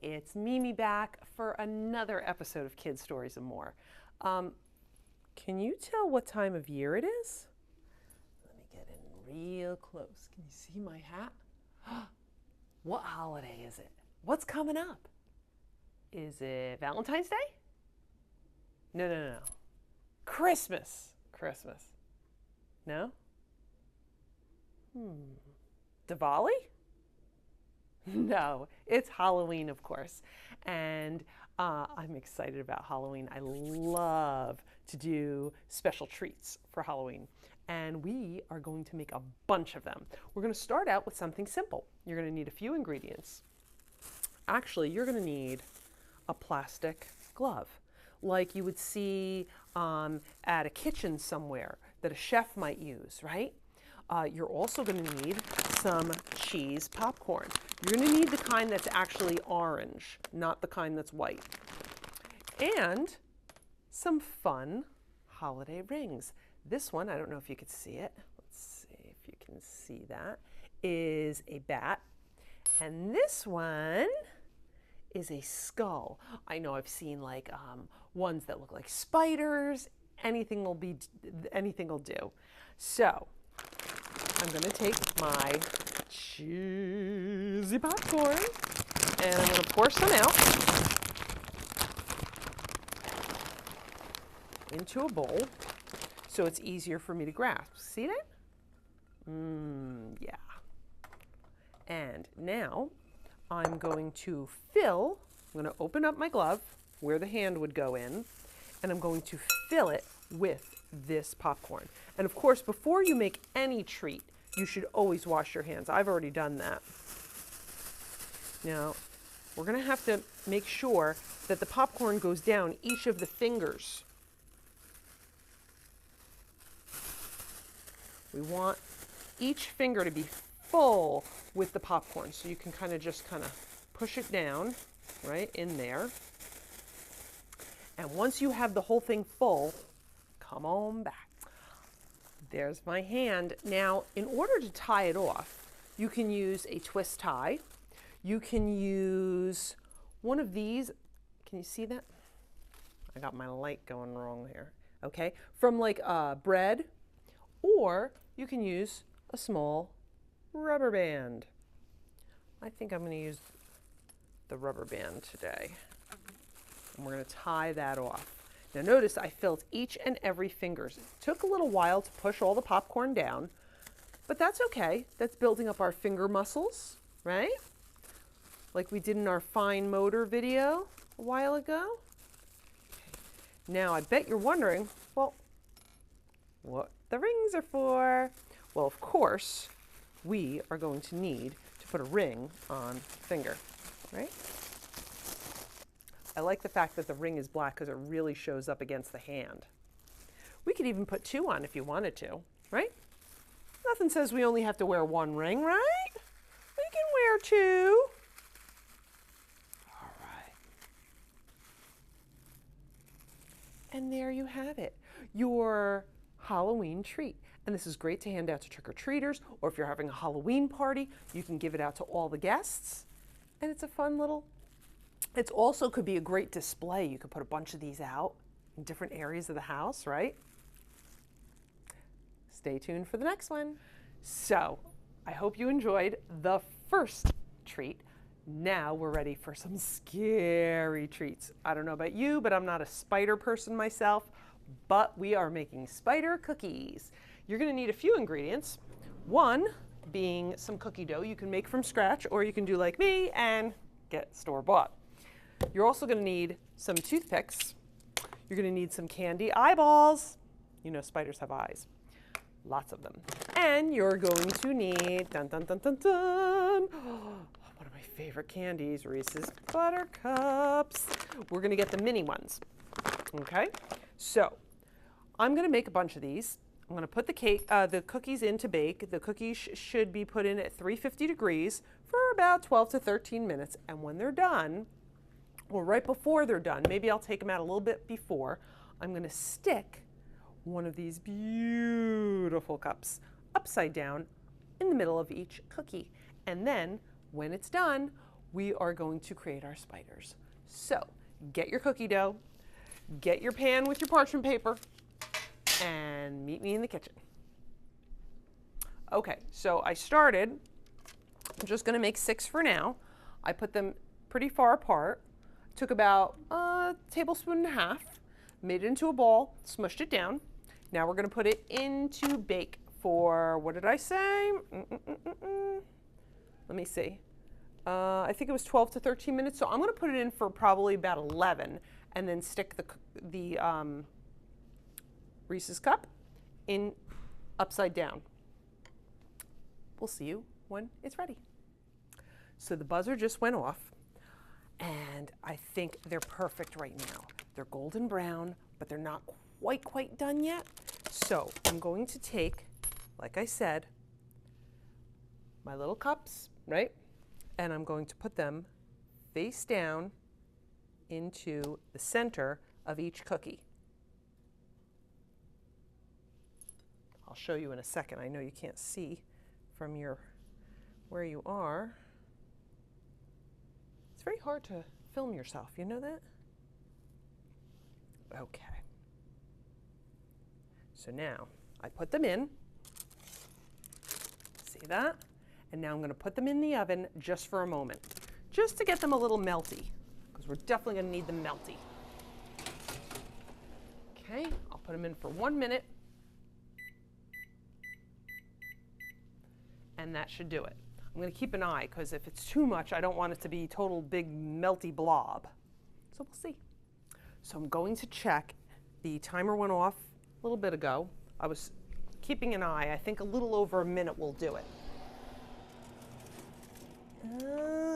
it's Mimi back for another episode of Kid Stories and More. Can you tell what time of year it is? Let me get in real close. Can you see my hat? What holiday is it? What's coming up? Is it Valentine's Day? No. Christmas. No? Diwali? No, it's Halloween, of course. And I'm excited about Halloween. I love to do special treats for Halloween. And we are going to make a bunch of them. We're going to start out with something simple. You're going to need a few ingredients. Actually, you're going to need a plastic glove, like you would see at a kitchen somewhere that a chef might use, right? You're also going to need some cheese popcorn. You're going to need the kind that's actually orange, not the kind that's white. And some fun holiday rings. This one, I don't know if you could see it. Let's see if you can see that, is a bat. And this one is a skull. I know I've seen like ones that look like spiders. Anything will do. So I'm going to take my cheesy popcorn and I'm going to pour some out into a bowl so it's easier for me to grasp. See that? Yeah. And now I'm going to open up my glove where the hand would go in, and I'm going to fill it with this popcorn. And of course, before you make any treat, you should always wash your hands. I've already done that. Now, we're going to have to make sure that the popcorn goes down each of the fingers. We want each finger to be full with the popcorn, so you can kind of push it down right in there. And once you have the whole thing full, come on back. There's my hand. Now, in order to tie it off, you can use a twist tie. You can use one of these. Can you see that? I got my light going wrong here. Okay, from like bread, or you can use a small rubber band. I think I'm going to use the rubber band today. And we're going to tie that off. Now notice I filled each and every finger. It took a little while to push all the popcorn down, but that's okay. That's building up our finger muscles, right? Like we did in our fine motor video a while ago. Now I bet you're wondering, well, what the rings are for? Well, of course, we are going to need to put a ring on the finger, right? I like the fact that the ring is black because it really shows up against the hand. We could even put two on if you wanted to, right? Nothing says we only have to wear one ring, right? We can wear two. All right. And there you have it, your Halloween treat. And this is great to hand out to trick-or-treaters, or if you're having a Halloween party, you can give it out to all the guests. And it's a fun little, it also could be a great display. You could put a bunch of these out in different areas of the house, right? Stay tuned for the next one. So, I hope you enjoyed the first treat. Now we're ready for some scary treats. I don't know about you, but I'm not a spider person myself, but we are making spider cookies. You're going to need a few ingredients. One being some cookie dough you can make from scratch, or you can do like me and get store-bought. You're also going to need some toothpicks. You're going to need some candy eyeballs. You know spiders have eyes. Lots of them. And you're going to need, dun dun dun dun dun, one of my favorite candies, Reese's Buttercups. We're going to get the mini ones. Okay? So, I'm going to make a bunch of these. I'm going to put the cookies in to bake. The cookies should be put in at 350 degrees for about 12 to 13 minutes. And when they're done, or right before they're done, maybe I'll take them out a little bit before, I'm going to stick one of these beautiful cups upside down in the middle of each cookie. And then when it's done, we are going to create our spiders. So get your cookie dough, get your pan with your parchment paper, and meet me in the kitchen. Okay, so I started, I'm just gonna make 6 for now. I put them pretty far apart. Took about a tablespoon and a half, made it into a ball, smushed it down. Now we're gonna put it into bake for, what did I say? Let me see. I think it was 12 to 13 minutes. So I'm gonna put it in for probably about 11 and then stick the Reese's cup in upside down. We'll see you when it's ready. So the buzzer just went off and I think they're perfect right now. They're golden brown, but they're not quite done yet. So I'm going to take, like I said, my little cups, right? And I'm going to put them face down into the center of each cookie. I'll show you in a second. I know you can't see from where you are. It's very hard to film yourself, you know that? Okay. So now I put them in. See that? And now I'm going to put them in the oven just for a moment, just to get them a little melty, because we're definitely going to need them melty. Okay, I'll put them in for 1 minute. And that should do it. I'm going to keep an eye, because if it's too much, I don't want it to be total big melty blob. So we'll see. So I'm going to check. The timer went off a little bit ago. I was keeping an eye. I think a little over a minute will do it.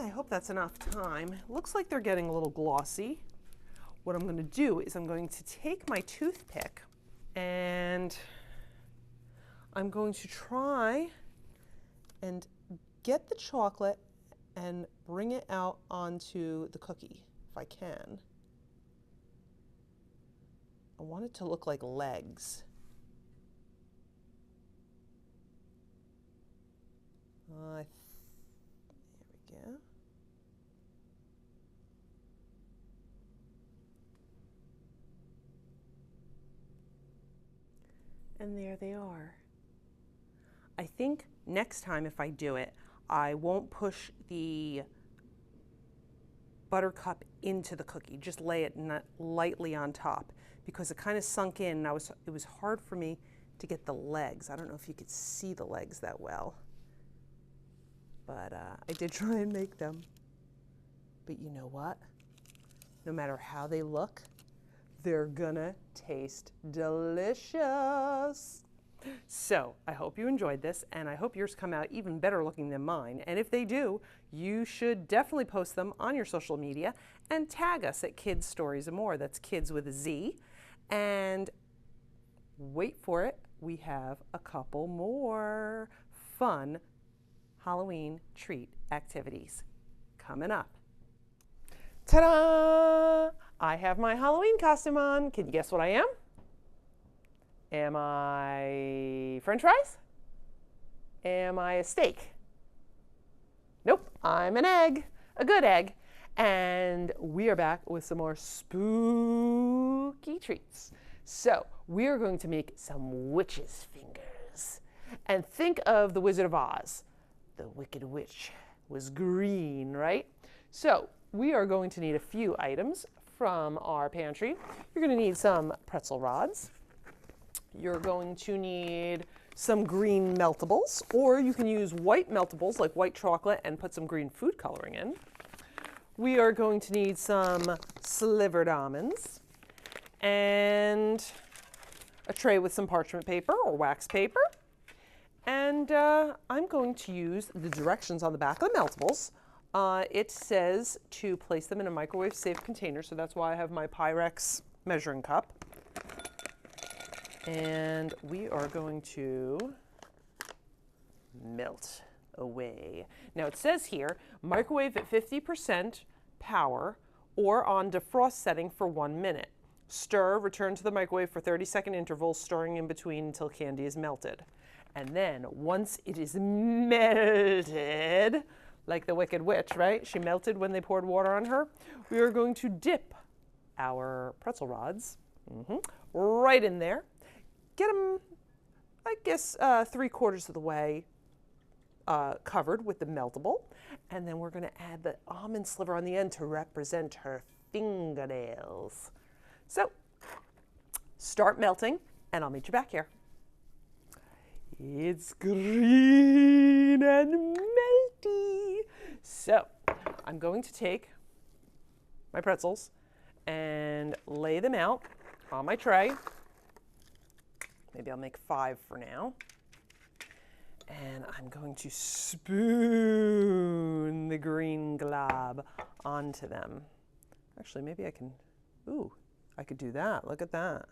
I hope that's enough time. Looks like they're getting a little glossy. What I'm going to do is I'm going to take my toothpick and I'm going to try and get the chocolate and bring it out onto the cookie, if I can. I want it to look like legs. There we go. And there they are. I think next time if I do it, I won't push the buttercup into the cookie. Just lay it lightly on top because it kind of sunk in. And it was hard for me to get the legs. I don't know if you could see the legs that well, but I did try and make them. But you know what? No matter how they look, they're gonna taste delicious. So I hope you enjoyed this, and I hope yours come out even better looking than mine. And if they do, you should definitely post them on your social media and tag us at Kids Stories and More. That's kids with a Z. And wait for it, we have a couple more fun Halloween treat activities coming up. Ta-da! I have my Halloween costume on. Can you guess what I am? Am I French fries? Am I a steak? Nope, I'm an egg, a good egg. And we are back with some more spooky treats. So we are going to make some witch's fingers. And think of the Wizard of Oz. The Wicked Witch was green, right? So we are going to need a few items from our pantry. You're going to need some pretzel rods. You're going to need some green meltables, or you can use white meltables like white chocolate and put some green food coloring in. We are going to need some slivered almonds and a tray with some parchment paper or wax paper. And I'm going to use the directions on the back of the meltables. It says to place them in a microwave-safe container, so that's why I have my Pyrex measuring cup. And we are going to melt away. Now it says here, microwave at 50% power or on defrost setting for 1 minute. Stir, return to the microwave for 30-second intervals, stirring in between until candy is melted. And then once it is melted, like the Wicked Witch, right? She melted when they poured water on her. We are going to dip our pretzel rods right in there. Get them, I guess, 3/4 of the way covered with the meltable. And then we're going to add the almond sliver on the end to represent her fingernails. So, start melting, and I'll meet you back here. It's green and melty. So, I'm going to take my pretzels and lay them out on my tray. Maybe I'll make 5 for now. And I'm going to spoon the green glob onto them. Actually, maybe I can, I could do that. Look at that.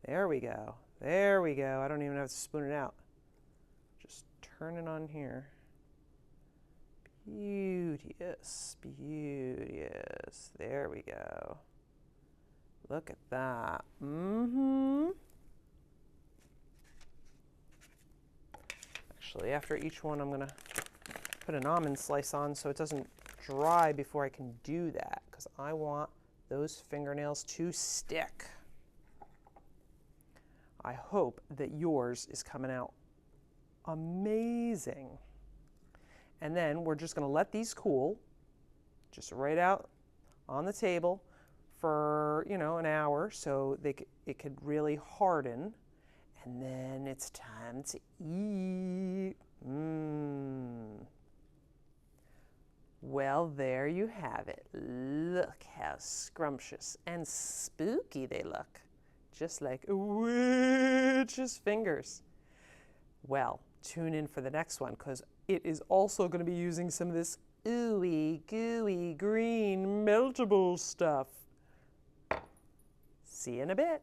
There we go. There we go. I don't even have to spoon it out. Just turn it on here. Beauteous, beauteous. There we go. Look at that. Actually, after each one, I'm going to put an almond slice on so it doesn't dry before I can do that, because I want those fingernails to stick. I hope that yours is coming out amazing. And then we're just going to let these cool, just right out on the table for, an hour so it could really harden. And then it's time to eat. Well, there you have it. Look how scrumptious and spooky they look. Just like a witch's fingers. Well, tune in for the next one, because it is also going to be using some of this ooey, gooey, green, meltable stuff. See you in a bit.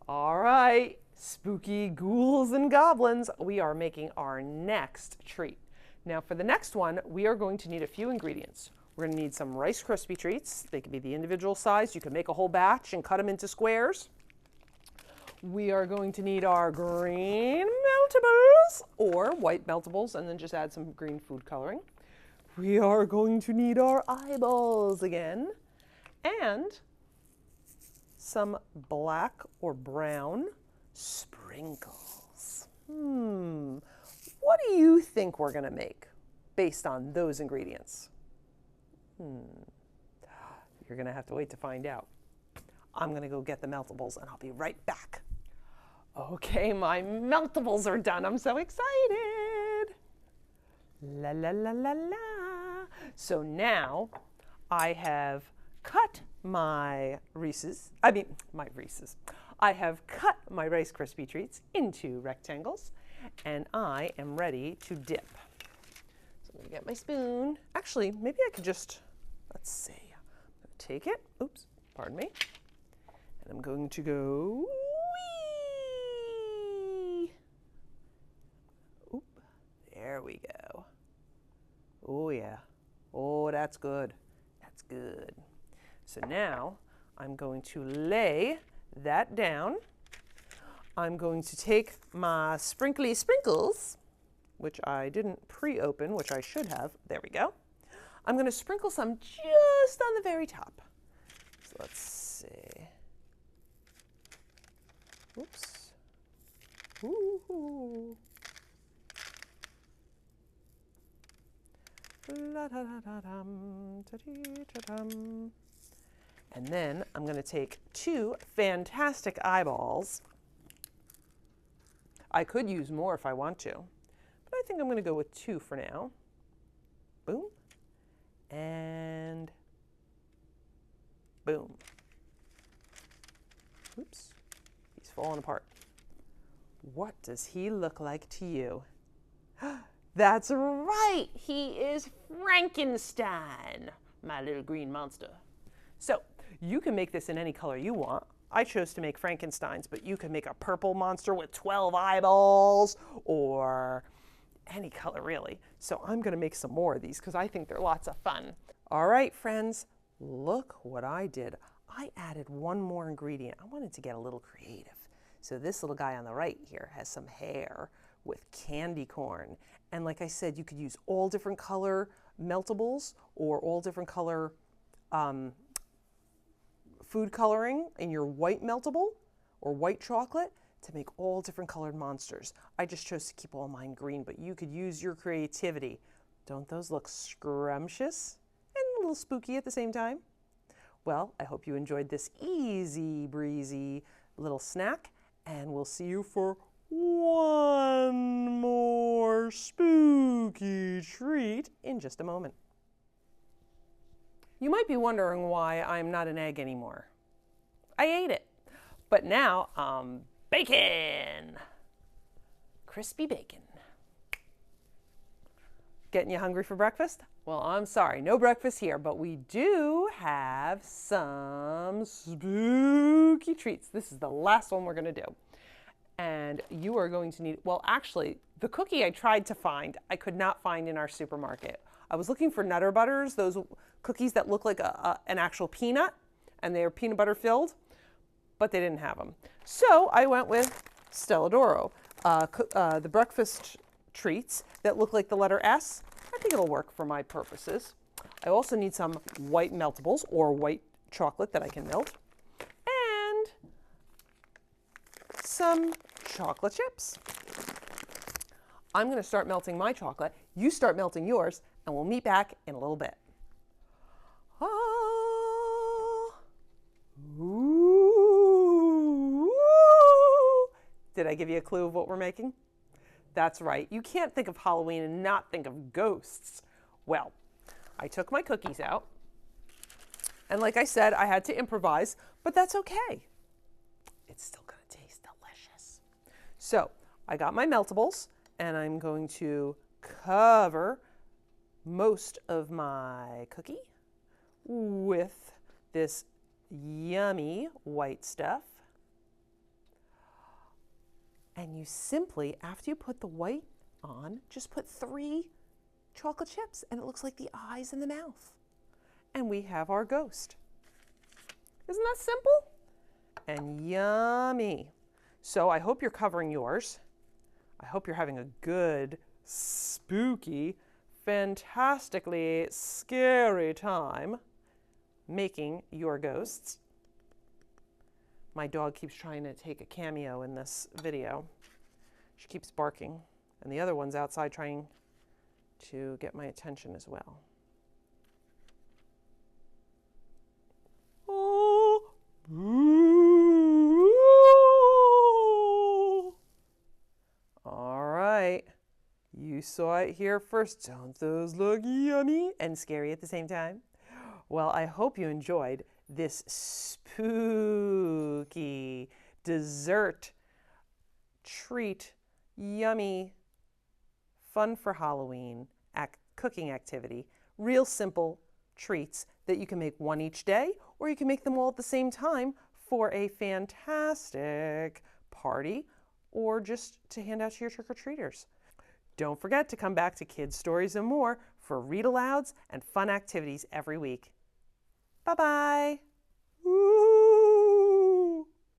All right, spooky ghouls and goblins, we are making our next treat. Now for the next one, we are going to need a few ingredients. We're going to need some Rice Krispie treats. They can be the individual size. You can make a whole batch and cut them into squares. We are going to need our green meltables, or white meltables, and then just add some green food coloring. We are going to need our eyeballs again, and some black or brown sprinkles. What do you think we're going to make based on those ingredients? You're going to have to wait to find out. I'm going to go get the meltables, and I'll be right back. Okay, my meltables are done. I'm so excited. La la la la la. So now I have cut my Reeces. I have cut my Rice Krispie treats into rectangles, and I am ready to dip. So I'm going to get my spoon. Actually, maybe I could just, let's see. I'm going to take it. Oops, pardon me. And I'm going to go wee. Oop, there we go. Oh yeah. Oh, that's good. That's good. So now I'm going to lay that down. I'm going to take my sprinkly sprinkles, which I didn't pre-open, which I should have. There we go. I'm going to sprinkle some just on the very top. So let's see. Oops. Ooh. And then I'm going to take 2 fantastic eyeballs. I could use more if I want to, but I think I'm going to go with 2 for now. Boom. And boom. Oops. He's falling apart. What does he look like to you? That's right. He is Frankenstein, my little green monster. So you can make this in any color you want. I chose to make Frankenstein's, but you can make a purple monster with 12 eyeballs or any color really. So I'm going to make some more of these because I think they're lots of fun. All right, friends, look what I did. I added one more ingredient. I wanted to get a little creative. So this little guy on the right here has some hair, with candy corn. And like I said, you could use all different color meltables or all different color food coloring in your white meltable or white chocolate to make all different colored monsters. I just chose to keep all mine green, but you could use your creativity. Don't those look scrumptious and a little spooky at the same time? Well, I hope you enjoyed this easy breezy little snack, and we'll see you for one more spooky treat in just a moment. You might be wondering why I'm not an egg anymore. I ate it, but now I'm bacon. Crispy bacon. Getting you hungry for breakfast? Well, I'm sorry, no breakfast here, but we do have some spooky treats. This is the last one we're gonna do. And you are going to need, well, actually, the cookie I tried to find, I could not find in our supermarket. I was looking for Nutter Butters, those cookies that look like an actual peanut, and they're peanut butter filled, but they didn't have them. So I went with Stella Doro, the breakfast treats that look like the letter S. I think it'll work for my purposes. I also need some white meltables or white chocolate that I can melt, and some chocolate chips. I'm going to start melting my chocolate. You start melting yours, and we'll meet back in a little bit. Ooh. Did I give you a clue of what we're making? That's right. You can't think of Halloween and not think of ghosts. Well, I took my cookies out, and like I said, I had to improvise, but that's okay. It's still going to taste delicious. So I got my meltables, and I'm going to cover most of my cookie with this yummy white stuff. And you simply, after you put the white on, just put 3 chocolate chips, and it looks like the eyes and the mouth. And we have our ghost. Isn't that simple? And yummy. So I hope you're covering yours. I hope you're having a good, spooky, fantastically scary time making your ghosts. My dog keeps trying to take a cameo in this video. She keeps barking, and the other one's outside trying to get my attention as well. Oh, boo. All right, you saw it here first. Don't those look yummy and scary at the same time? Well, I hope you enjoyed this spooky dessert treat, yummy, fun for Halloween cooking activity. Real simple treats that you can make one each day, or you can make them all at the same time for a fantastic party or just to hand out to your trick-or-treaters. Don't forget to come back to Kids Stories and More for read-alouds and fun activities every week. Bye-bye.